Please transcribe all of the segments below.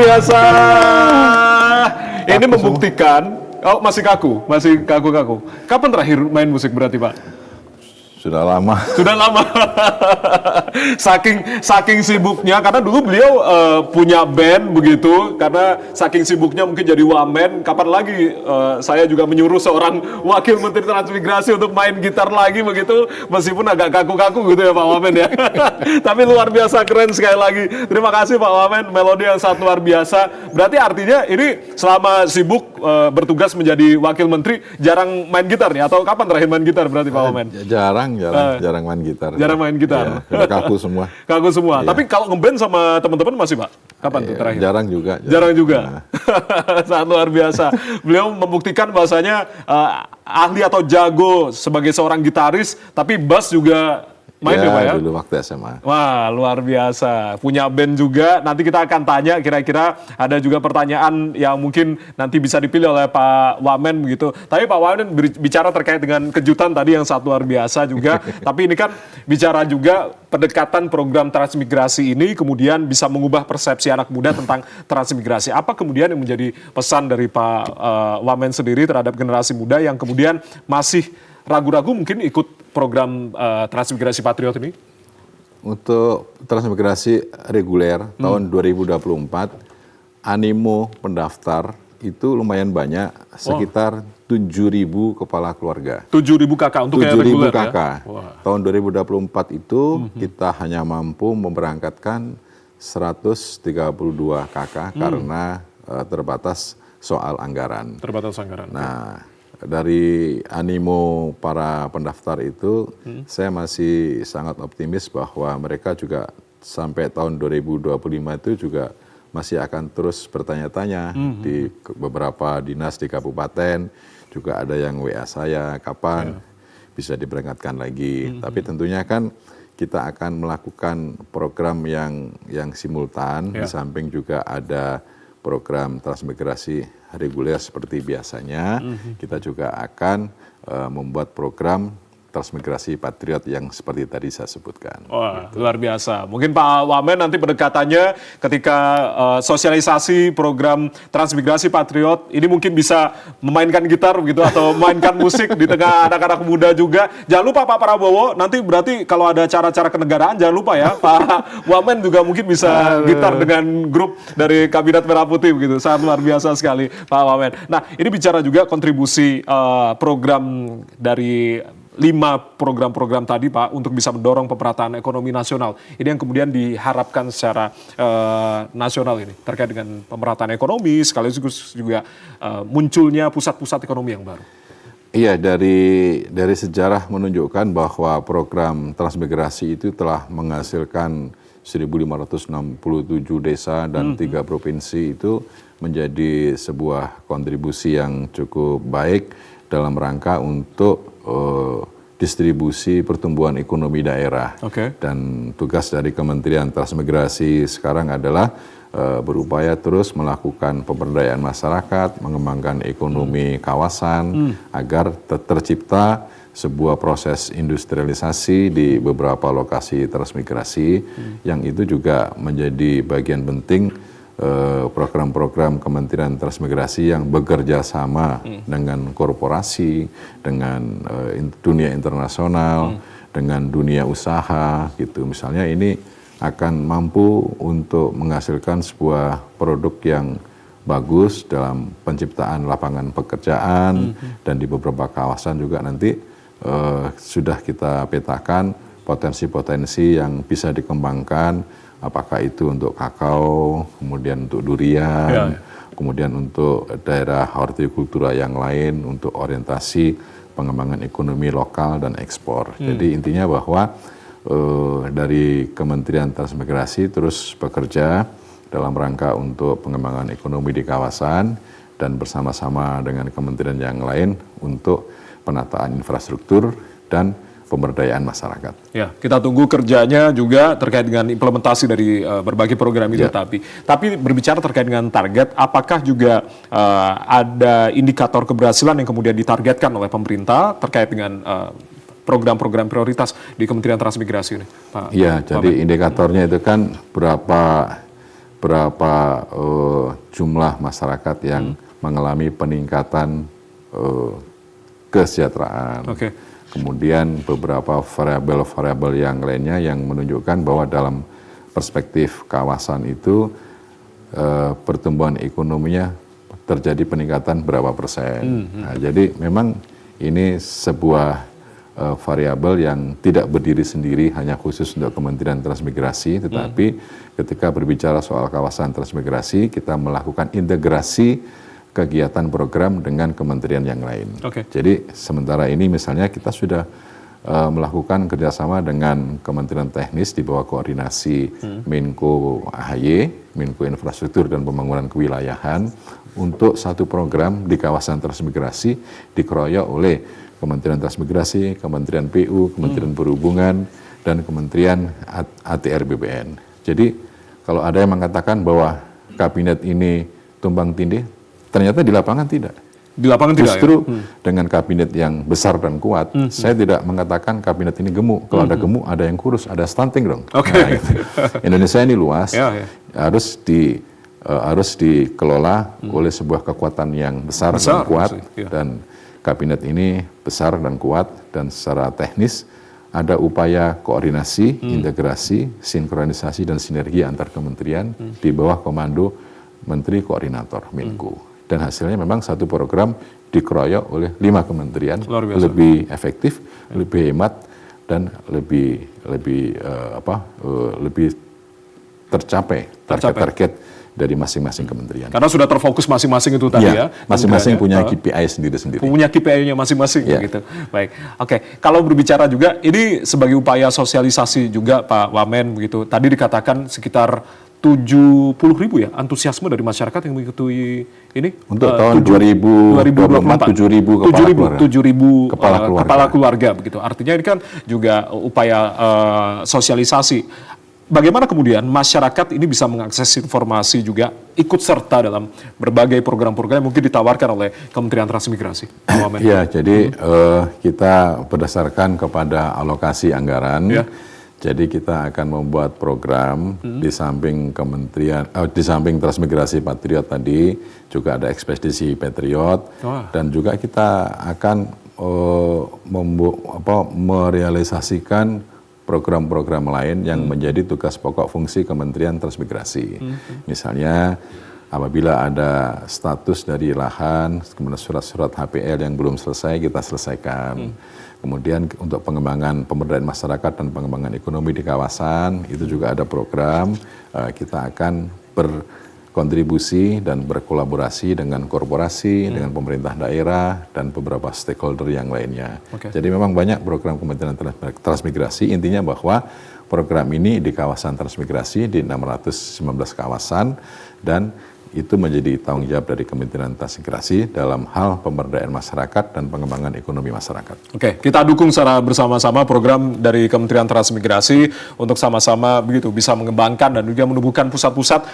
biasa. Ini membuktikan, oh masih kaku. Kapan terakhir main musik berarti Pak? Sudah lama. Sudah lama. saking sibuknya, karena dulu beliau punya band begitu, karena saking sibuknya mungkin jadi wamen. Kapan lagi saya juga menyuruh seorang wakil menteri transmigrasi untuk main gitar lagi begitu, meskipun agak kaku-kaku gitu ya Pak Wamen ya. Tapi luar biasa keren sekali lagi. Terima kasih Pak Wamen, melodi yang sangat luar biasa. Berarti artinya ini selama sibuk bertugas menjadi wakil menteri jarang main gitar nih, atau kapan terakhir main gitar berarti Pak Wamen? Jarang main gitar. Jarang main gitar. Ya, kaku semua. Kaku semua. Iya. Tapi kalau ngeband sama teman-teman masih Pak? Kapan tuh terakhir? Jarang juga. Jarang juga. Nah. Sangat luar biasa. Beliau membuktikan bahwasanya ahli atau jago sebagai seorang gitaris, tapi bass juga main ya Pak ya? Dulu waktu SMA. Wah, luar biasa. Punya band juga. Nanti kita akan tanya, kira-kira ada juga pertanyaan yang mungkin nanti bisa dipilih oleh Pak Wamen begitu. Tapi Pak Wamen bicara terkait dengan kejutan tadi yang sangat luar biasa juga. Tapi ini kan bicara juga pendekatan program transmigrasi ini kemudian bisa mengubah persepsi anak muda tentang transmigrasi. Apa kemudian yang menjadi pesan dari Pak Wamen sendiri terhadap generasi muda yang kemudian masih ragu-ragu mungkin ikut program transmigrasi Patriot ini? Untuk transmigrasi reguler tahun 2024, animo pendaftar itu lumayan banyak, sekitar 7.000 kepala keluarga. 7.000 kakak untuk yang reguler 7.000 kakak. Ya? Tahun 2024 itu kita hanya mampu memberangkatkan 132 kakak karena terbatas soal anggaran. Terbatas anggaran. Nah, dari animo para pendaftar itu, saya masih sangat optimis bahwa mereka juga sampai tahun 2025 itu juga masih akan terus bertanya-tanya di beberapa dinas di kabupaten, juga ada yang WA saya, kapan bisa diberangkatkan lagi. Tapi tentunya kan kita akan melakukan program yang simultan, di samping juga ada program transmigrasi reguler seperti biasanya, kita juga akan membuat program transmigrasi Patriot yang seperti tadi saya sebutkan. Wah, luar biasa. Mungkin Pak Wamen nanti pendekatannya ketika sosialisasi program transmigrasi Patriot, ini mungkin bisa memainkan gitar begitu atau memainkan musik di tengah anak-anak muda juga. Jangan lupa Pak Prabowo, nanti berarti kalau ada cara-cara kenegaraan jangan lupa ya, Pak Wamen juga mungkin bisa gitar dengan grup dari Kabinet Merah Putih begitu. Sangat luar biasa sekali Pak Wamen. Nah, ini bicara juga kontribusi program dari 5 program-program tadi Pak untuk bisa mendorong pemerataan ekonomi nasional. Ini yang kemudian diharapkan secara nasional ini terkait dengan pemerataan ekonomi sekaligus juga munculnya pusat-pusat ekonomi yang baru. Iya, dari sejarah menunjukkan bahwa program transmigrasi itu telah menghasilkan 1.567 desa dan 3 provinsi itu menjadi sebuah kontribusi yang cukup baik dalam rangka untuk distribusi pertumbuhan ekonomi daerah. Dan tugas dari Kementerian Transmigrasi sekarang adalah berupaya terus melakukan pemberdayaan masyarakat, mengembangkan ekonomi kawasan agar tercipta sebuah proses industrialisasi di beberapa lokasi transmigrasi yang itu juga menjadi bagian penting program-program Kementerian Transmigrasi yang bekerja sama dengan korporasi, dengan dunia internasional, dengan dunia usaha gitu. Misalnya ini akan mampu untuk menghasilkan sebuah produk yang bagus dalam penciptaan lapangan pekerjaan dan di beberapa kawasan juga nanti sudah kita petakan potensi-potensi yang bisa dikembangkan. Apakah itu untuk kakao, kemudian untuk durian, kemudian untuk daerah hortikultura yang lain, untuk orientasi pengembangan ekonomi lokal dan ekspor. Jadi intinya bahwa dari Kementerian Transmigrasi terus bekerja dalam rangka untuk pengembangan ekonomi di kawasan dan bersama-sama dengan kementerian yang lain untuk penataan infrastruktur dan pemberdayaan masyarakat. Ya, kita tunggu kerjanya juga terkait dengan implementasi dari berbagai program itu. Tapi berbicara terkait dengan target, apakah juga ada indikator keberhasilan yang kemudian ditargetkan oleh pemerintah terkait dengan program-program prioritas di Kementerian Transmigrasi ini, Pak? Iya, jadi indikatornya itu kan berapa berapa jumlah masyarakat yang mengalami peningkatan kesejahteraan. Oke. Kemudian beberapa variabel-variabel yang lainnya yang menunjukkan bahwa dalam perspektif kawasan itu pertumbuhan ekonominya terjadi peningkatan berapa persen. Nah, jadi memang ini sebuah variabel yang tidak berdiri sendiri hanya khusus untuk Kementerian Transmigrasi, tetapi ketika berbicara soal kawasan transmigrasi, kita melakukan integrasi kegiatan program dengan kementerian yang lain. Oke. Jadi sementara ini misalnya kita sudah melakukan kerjasama dengan Kementerian Teknis di bawah koordinasi Menko AHY, Menko Infrastruktur dan Pembangunan Kewilayahan, untuk satu program di kawasan transmigrasi dikeroyok oleh Kementerian Transmigrasi, Kementerian PU, Kementerian Perhubungan, dan Kementerian ATR BPN. Jadi kalau ada yang mengatakan bahwa kabinet ini tumpang tindih, ternyata di lapangan tidak. Di lapangan tidak, Justru ya? dengan kabinet yang besar dan kuat, saya tidak mengatakan kabinet ini gemuk. Kalau ada gemuk, ada yang kurus, ada stunting dong. Oke. Nah, gitu. Indonesia ini luas, Ya. harus dikelola oleh sebuah kekuatan yang besar dan kuat, ya. dan kabinet ini besar dan kuat, dan secara teknis ada upaya koordinasi, integrasi, sinkronisasi, dan sinergi antar kementerian di bawah komando Menteri Koordinator Menko. Dan hasilnya memang satu program dikeroyok oleh 5 kementerian, lebih efektif, lebih hemat, dan lebih tercapai target-target dari masing-masing kementerian. Karena sudah terfokus masing-masing itu tadi, ya. Masing-masing punya KPI sendiri-sendiri. Punya KPI-nya masing-masing, Ya. gitu. Baik, oke. Kalau berbicara juga, ini sebagai upaya sosialisasi juga, Pak Wamen, begitu. Tadi dikatakan sekitar 70.000 ya antusiasme dari masyarakat yang mengikuti ini. Untuk tahun 2024, 7.000 kepala keluarga, begitu. Artinya ini kan juga upaya sosialisasi. Bagaimana kemudian masyarakat ini bisa mengakses informasi juga, ikut serta dalam berbagai program-program yang mungkin ditawarkan oleh Kementerian Transmigrasi? Ya, jadi kita berdasarkan kepada alokasi anggaran. Ya. Jadi kita akan membuat program di samping di samping Transmigrasi Patriot tadi juga ada Ekspedisi Patriot, dan juga kita akan merealisasikan program-program lain yang menjadi tugas pokok fungsi Kementerian Transmigrasi. Misalnya apabila ada status dari lahan, kemudian surat-surat HPL yang belum selesai kita selesaikan. Kemudian untuk pengembangan pemberdayaan masyarakat dan pengembangan ekonomi di kawasan, itu juga ada program. Kita akan berkontribusi dan berkolaborasi dengan korporasi, dengan pemerintah daerah, dan beberapa stakeholder yang lainnya. Jadi memang banyak program Kementerian Transmigrasi, intinya bahwa program ini di kawasan transmigrasi di 619 kawasan, dan itu menjadi tanggung jawab dari Kementerian Transmigrasi dalam hal pemberdayaan masyarakat dan pengembangan ekonomi masyarakat. Oke, kita dukung secara bersama-sama program dari Kementerian Transmigrasi untuk sama-sama begitu bisa mengembangkan dan juga menumbuhkan pusat-pusat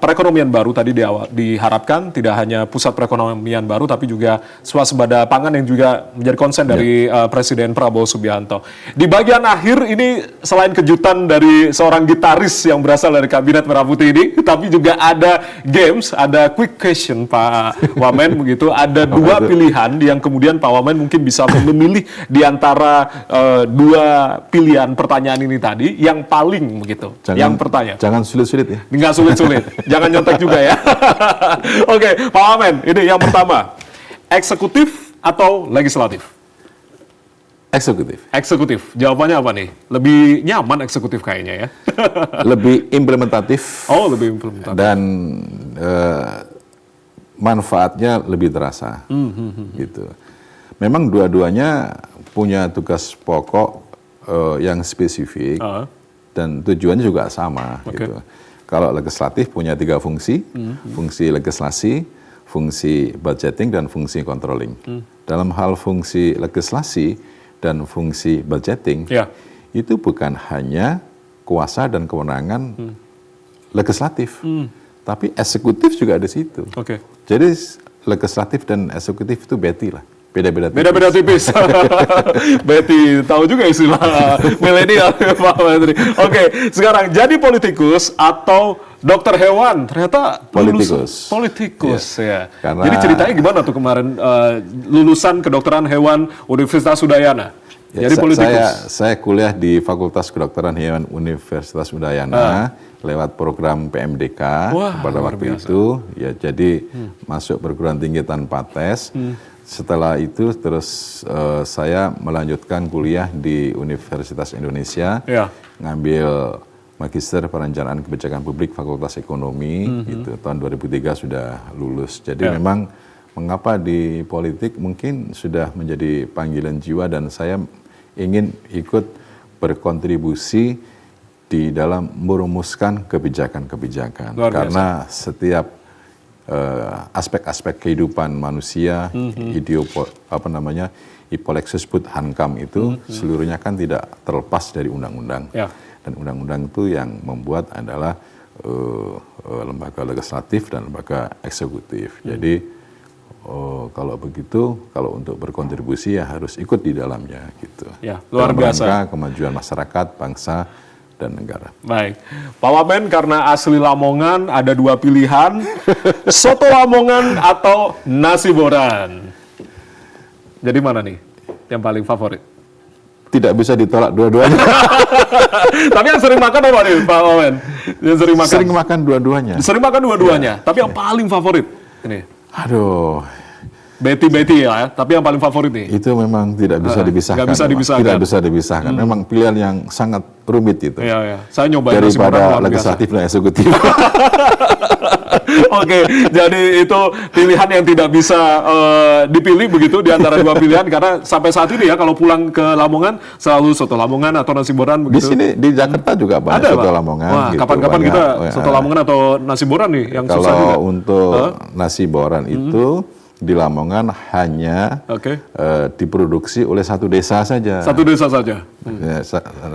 perekonomian baru. Tadi diharapkan tidak hanya pusat perekonomian baru, tapi juga swasembada pangan yang juga menjadi konsen dari Presiden Prabowo Subianto. Di bagian akhir ini selain kejutan dari seorang gitaris yang berasal dari Kabinet Merah Putih ini, tapi juga ada games, ada quick question, Pak Wamen, begitu. Ada 2 pilihan yang kemudian Pak Wamen mungkin bisa memilih di antara 2 pilihan pertanyaan ini tadi yang paling begitu. Yang pertanyaan. Jangan sulit-sulit ya. Nggak sulit-sulit. Jangan nyontek juga ya. Oke, Pak Wamen, ini yang pertama. Eksekutif atau legislatif? Eksekutif. Eksekutif. Jawabannya apa nih? Lebih nyaman eksekutif kayaknya ya. Lebih implementatif. Oh, lebih implementatif. Dan manfaatnya lebih terasa. Gitu. Memang dua-duanya punya tugas pokok yang spesifik dan tujuannya juga sama. Gitu. Kalau legislatif punya 3 fungsi, fungsi legislasi, fungsi budgeting, dan fungsi controlling. Dalam hal fungsi legislasi dan fungsi budgeting, itu bukan hanya kuasa dan kewenangan legislatif, tapi eksekutif juga ada di situ. Jadi legislatif dan eksekutif itu beda lah. Beda-beda tipis. Betty, tahu juga istilah milenial, Pak Menteri. Oke, sekarang jadi politikus atau dokter hewan, ternyata Politikus. ya. Karena- Jadi ceritanya gimana tuh kemarin lulusan kedokteran hewan Universitas Udayana? Ya, Jadi politikus. saya kuliah di Fakultas Kedokteran Hewan Universitas Udayana lewat program PMDK Wah, pada luar waktu biasa. itu. Ya, jadi masuk perguruan tinggi tanpa tes. Setelah itu terus saya melanjutkan kuliah di Universitas Indonesia, Ya. ngambil Magister Perencanaan Kebijakan Publik Fakultas Ekonomi, gitu. Tahun 2003 sudah lulus. Jadi Ya. memang mengapa di politik mungkin sudah menjadi panggilan jiwa dan saya ingin ikut berkontribusi di dalam merumuskan kebijakan-kebijakan. Luar biasa. Karena setiap aspek-aspek kehidupan manusia, Ipolexus Put Hankam itu seluruhnya kan tidak terlepas dari undang-undang. Ya. Dan undang-undang itu yang membuat adalah lembaga legislatif dan lembaga eksekutif. Jadi kalau begitu, kalau untuk berkontribusi ya harus ikut di dalamnya gitu. Ya, luar Dalam biasa. rangka kemajuan masyarakat, bangsa, dan negara. Baik, Pak Wamen karena asli Lamongan ada dua pilihan, soto Lamongan atau nasi boran. Jadi mana nih yang paling favorit? Tidak bisa ditolak dua-duanya. Tapi yang sering makan apa nih Pak Wamen? Yang sering makan? Sering makan dua-duanya. Sering makan dua-duanya, tapi yang paling favorit ini. Aduh, Betty ya, tapi yang paling favorit nih. itu memang tidak bisa dipisahkan. nggak bisa memang. dipisahkan. Tidak bisa dipisahkan. Memang pilihan yang sangat rumit itu. Iya, iya. Saya nyobain nasi boran Daripada luar biasa. legislatif dan eksekutif. Oke, jadi itu pilihan yang tidak bisa dipilih begitu di antara dua pilihan karena sampai saat ini ya kalau pulang ke Lamongan selalu soto Lamongan atau nasi boran Di begitu. sini di Jakarta juga banyak Ada, soto Pak? Lamongan. Wah, gitu, kapan-kapan banyak. kita Ya. soto Lamongan atau nasi boran nih yang susah juga. Kalau untuk nasi boran itu di Lamongan hanya Oke. diproduksi oleh satu desa saja. Satu desa saja. Ya,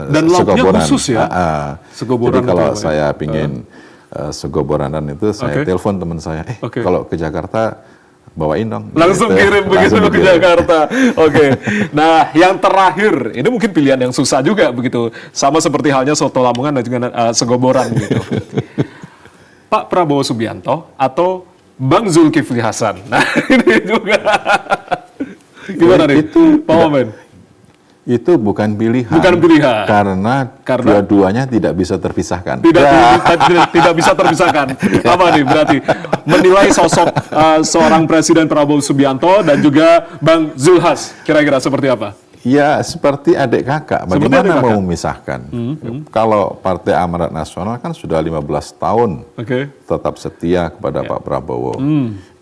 Dan lauknya Segoboran. khusus ya? Jadi Segoboran kalau itu apa ya? saya pingin segoboranan itu saya Oke. telepon teman saya, Oke. kalau ke Jakarta bawain dong. Langsung Gitu. kirim begitu Langsung ke dikirim. Jakarta. Oke. Nah, yang terakhir, ini mungkin pilihan yang susah juga begitu. Sama seperti halnya soto Lamongan dan juga segoboran gitu. Pak Prabowo Subianto atau Bang Zulkifli Hasan. Nah, ini juga. Gimana nih? Pak Wamen? Itu bukan pilihan. Bukan pilihan. Karena dua-duanya tidak bisa terpisahkan. Tidak bisa terpisahkan. Apa nih berarti? Menilai sosok seorang Presiden Prabowo Subianto dan juga Bang Zulhas. Kira-kira seperti apa? Ya, seperti adik kakak. Seperti Bagaimana adik kakak. mau memisahkan? Kalau Partai Amanat Nasional kan sudah 15 tahun Oke. tetap setia kepada Pak Prabowo.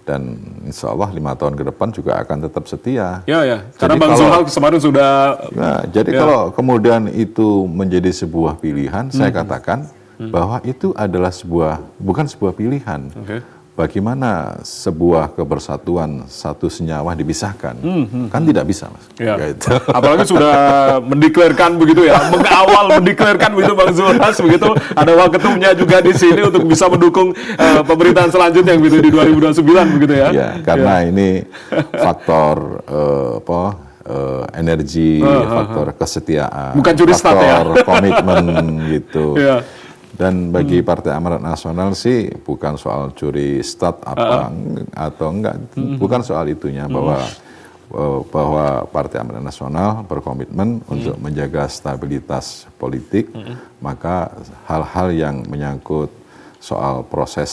Dan insya Allah 5 tahun ke depan juga akan tetap setia. Ya, ya. Karena Jadi Bang kalau- Zulhas kemarin sudah Nah, jadi kalau kemudian itu menjadi sebuah pilihan, saya katakan bahwa itu adalah bukan sebuah pilihan. Oke. Bagaimana sebuah kebersatuan satu senyawa dipisahkan? Kan tidak bisa, Mas. Ya. Gitu. Apalagi sudah mendeklarkan begitu ya, mengawal mendeklarkan begitu Bang Zulhas begitu. Ada waketumnya juga di sini untuk bisa mendukung pemerintahan selanjutnya begitu di 2029 begitu ya. Ya, karena ini faktor energi, faktor kesetiaan, Bukan curi stat ya. faktor komitmen gitu. Iya. Dan bagi Partai Amanat Nasional sih bukan soal curi stat atau enggak, bukan soal itunya bahwa Partai Amanat Nasional berkomitmen untuk menjaga stabilitas politik, maka hal-hal yang menyangkut soal proses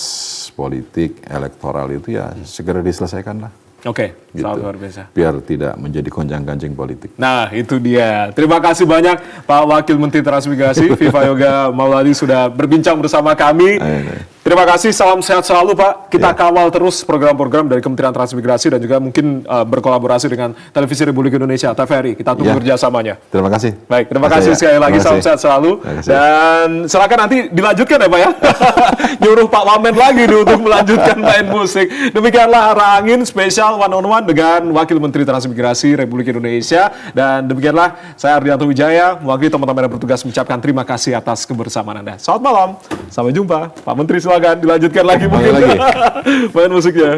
politik elektoral itu ya segera diselesaikan lah. Oke, Gitu. sangat luar biasa. Biar tidak menjadi gonjang-ganjing politik. Nah, itu dia. Terima kasih banyak Pak Wakil Menteri Transmigrasi, Viva Yoga Mauladi sudah berbincang bersama kami. Terima kasih, salam sehat selalu Pak. Kita kawal terus program-program dari Kementerian Transmigrasi dan juga mungkin berkolaborasi dengan Televisi Republik Indonesia, TVRI. Kita tunggu kerjasamanya. Terima kasih. Baik, terima Makasih kasih ya. sekali lagi, Terima salam kasih. sehat selalu. Terima kasih. Dan silakan nanti dilanjutkan ya Pak ya. Nyuruh Pak Wamen lagi nih untuk melanjutkan main musik. Demikianlah Arah Angin spesial one on one dengan Wakil Menteri Transmigrasi Republik Indonesia. Dan demikianlah saya Ardianto Wijaya, mewakili teman-teman yang bertugas mengucapkan terima kasih atas kebersamaan Anda. Selamat malam, sampai jumpa. Pak Menteri silakan dilanjutkan lagi mungkin lagi. main musiknya.